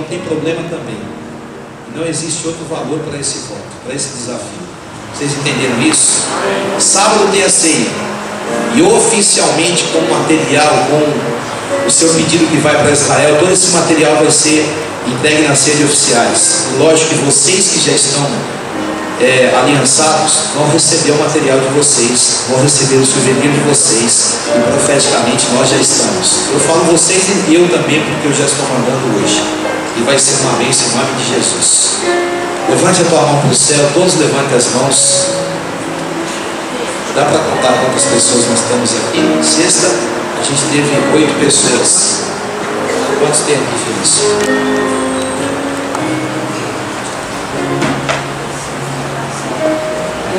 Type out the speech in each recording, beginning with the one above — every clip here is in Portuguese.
não tem problema também. Não existe outro valor para esse voto, para esse desafio. Vocês entenderam isso? Sábado tem a ceia. E oficialmente, com material, com o seu pedido que vai para Israel, todo esse material vai ser entregue nas redes oficiais. E lógico que vocês que já estão aliançados vão receber o material de vocês, vão receber o souvenir de vocês, e profeticamente nós já estamos. Eu falo vocês e eu também, porque eu já estou mandando hoje, e vai ser uma bênção em nome de Jesus. Levante a tua mão para o céu, todos levantem as mãos. Dá para contar quantas pessoas nós temos aqui? Sexta, a gente teve 8 pessoas. Quantos tem aqui, Felício?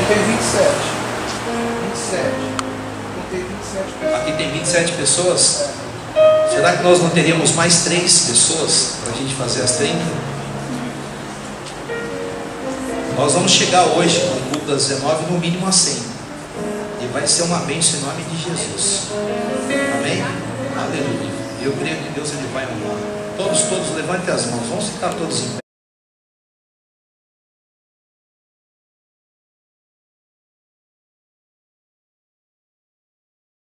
Tem 27. 27. Contei 27 pessoas. Aqui tem 27 pessoas? Será que nós não teríamos mais 3 pessoas para a gente fazer as 30? Nós vamos chegar hoje, no culto das 19, no mínimo a 100. E vai ser uma bênção em nome de Jesus. Amém? Aleluia. Eu creio que Deus ele vai honrar. Todos levantem as mãos. Vamos ficar todos em pé.